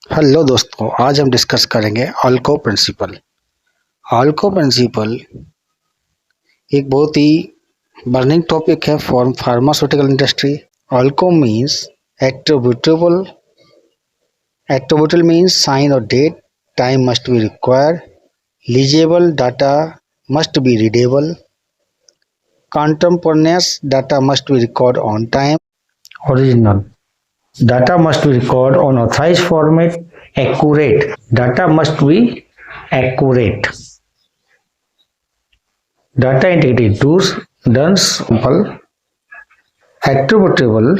Hello दोस्तों, आज हम डिस्कस करेंगे आल्को प्रिंसिपल। आल्को प्रिंसिपल एक बहुत ही बर्निंग टॉपिक है for pharmaceutical industry. ALCOA means attributable attributable means sign or date, time must be required, legible data must be readable, contemporaneous data must be recorded on time, original data must be recorded on authorized format, accurate data must be accurate, data integrity do's don'ts simple, attributable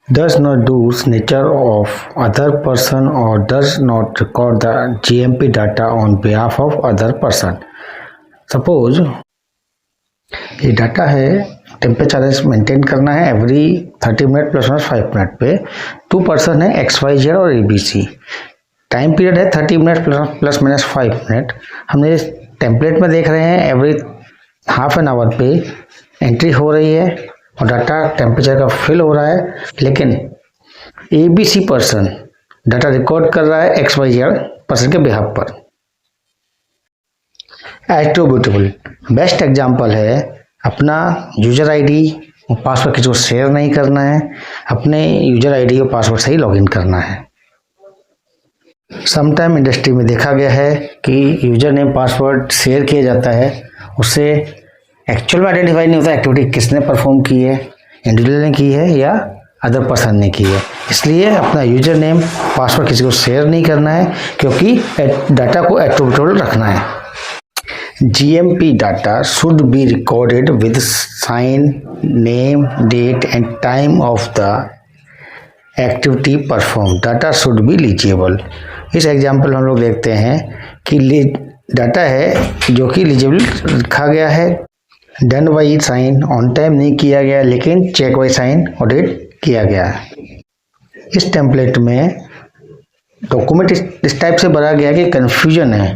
does not do's nature of other person or does not record the GMP data on behalf of other person. Suppose ये data है, temperature maintain करना है every 30 minute plus minus 5 minute पे। 2 person है XYZ और ABC। Time period है 30 minute plus minus 5 minute. हमने template में देख रहे हैं एवरी हाफ एन आवर पे एंट्री हो रही है और डाटा टेम्परेचर का फिल हो रहा है, लेकिन ABC पर्सन डाटा रिकॉर्ड कर रहा है XYZ पर्सन के बिहाफ पर। एट्रीब्यूटेबल बेस्ट एग्जांपल है अपना यूजर आईडी और पासवर्ड किसी को शेयर नहीं करना है, अपने यूजर आईडी और पासवर्ड से ही लॉगिन करना है। समटाइम इंडस्ट्री में देखा गया है कि यूजर नेम पासवर्ड शेयर किया जाता है, उससे एक्चुअल में आइडेंटिफाई नहीं होता एक्टिविटी किसने परफॉर्म की है, इंडिविजुअल ने की है या अदर पर्सन ने की है। इसलिए अपना यूजर नेम पासवर्ड किसी को शेयर नहीं करना है, क्योंकि डाटा को एट्रीब्यूटेबल रखना है। GMP data should be recorded with sign, name, date and time of the activity performed. Data should be legible. इस एग्जाम्पल हम लोग देखते हैं कि डाटा है जो कि लीजिबल रखा गया है, done by sine on time नहीं किया गया, लेकिन चेक बाई साइन ऑडिट किया गया है। इस टेम्पलेट में डॉक्यूमेंट इस टाइप से भरा गया कि कंफ्यूजन है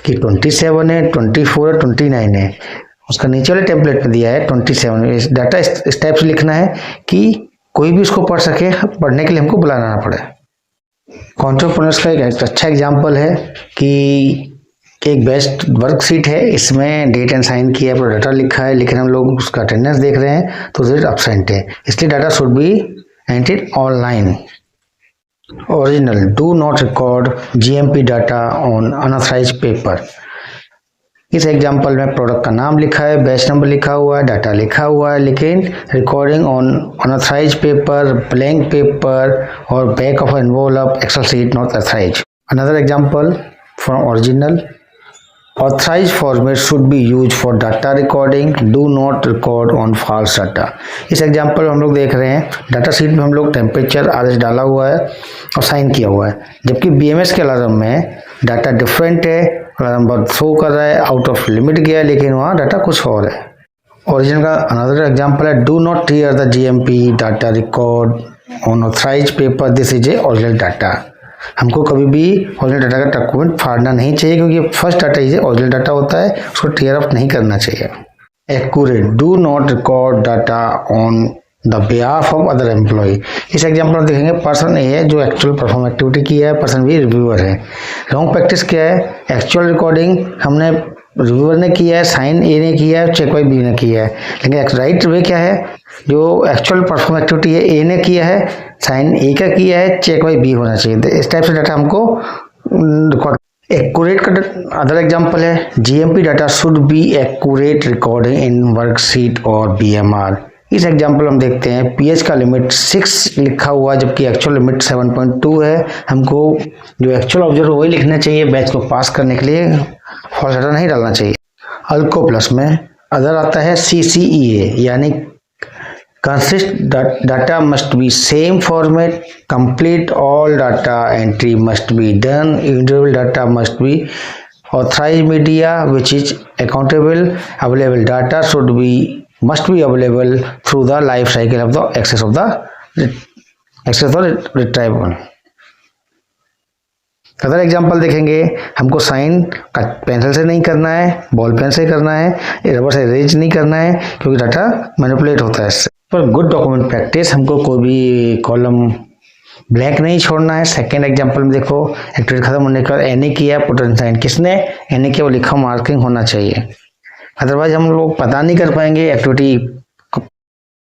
कि 27 है, 24 है, 29 है। उसका नीचे वाले टेम्पलेट में दिया है 27। डाटा इस टाइप से लिखना है कि कोई भी उसको पढ़ सके, पढ़ने के लिए हमको बुलाना ना पड़े। कॉन्ट्रप्रेन्योर्स का एक अच्छा एग्जांपल है कि एक बेस्ट वर्कशीट है, इसमें डेट एंड साइन किया है, पूरा डाटा लिखा है, लेकिन हम लोग उसका अटेंडेंस देख रहे हैं तो डेट एब्सेंट है, इसलिए data should be entried online. Original do not record GMP data on unauthorised paper. इस एग्जांपल में प्रोडक्ट का नाम लिखा है, बैच नंबर लिखा हुआ है, डाटा लिखा हुआ है, लेकिन recording on unauthorised paper, blank paper और back of envelope, excel sheet not authorised. Another example from original, authorized format should be used for data recording, do not record on false data। इस example हम लोग देख रहे हैं, data sheet में हम लोग टेम्परेचर RS डाला हुआ है और साइन किया हुआ है, जबकि BMS के अलार्म में डाटा डिफरेंट है, नंबर शो कर रहा है, आउट ऑफ लिमिट गया है, लेकिन वहाँ डाटा कुछ और है। ओरिजिनल का अनदर एग्जांपल है, do not tear the GMP data record on authorised paper, this is a original data. हमको कभी भी ओरिजिनल डाटा का डॉक्यूमेंट फाड़ना नहीं चाहिए, क्योंकि फर्स्ट डाटा इसे ओरिजिनल डाटा होता है, उसको टीयर ऑफ नहीं करना चाहिए। Accurate do not record data on the behalf of other employ. इस एग्जांपल में देखेंगे पर्सन ए है जो एक्चुअल परफॉर्म एक्टिविटी किया है, पर्सन बी रिव्यूअर है। रॉन्ग प्रैक्टिस क्या है, एक्चुअल रिकॉर्डिंग हमने रिव्यूअर ने किया है, साइन ए ने किया है, चेक वाई बी ने किया है, लेकिन राइट वे क्या है, जो एक्चुअल परफॉर्म एक्टिविटी है ए ने किया है, साइन ए का किया है, चेक वाई बी होना चाहिए। इस टाइप से डाटा हमको रिकॉर्ड। एक्यूरेट का अदर एग्जांपल है, GMP data should be accurate recording in worksheet और BMR। इस एग्जांपल हम देखते हैं, पीएच का लिमिट 6 लिखा हुआ है, जबकि एक्चुअल लिमिट 7.2 है। हमको जो एक्चुअल ऑब्जर्व वही लिखना चाहिए, बैच को पास करने के लिए फॉल्स डाटा नहीं डालना चाहिए। अल्को प्लस में अदर आता है CCEA, यानी consist data must be same format, complete all data entry must be done, individual data must be authorized media which is accountable, available data must be available through the life cycle of the access of the retrieval। Other example देखेंगे, हमको sign pencil से नहीं करना है, ball pen से करना है, rubber से इरेज नहीं करना है, क्योंकि डाटा मैनिपुलेट होता है इससे। पर गुड डॉक्यूमेंट प्रैक्टिस, हमको कोई भी कॉलम ब्लैंक नहीं छोड़ना है। सेकेंड एग्जाम्पल में देखो, एक्टिविटी खत्म होने के बाद एनी किया, पुट एन साइन, किसने, एनी किया, वो लिखा, मार्किंग होना चाहिए। अदरवाइज हम लोग पता नहीं कर पाएंगे एक्टिविटी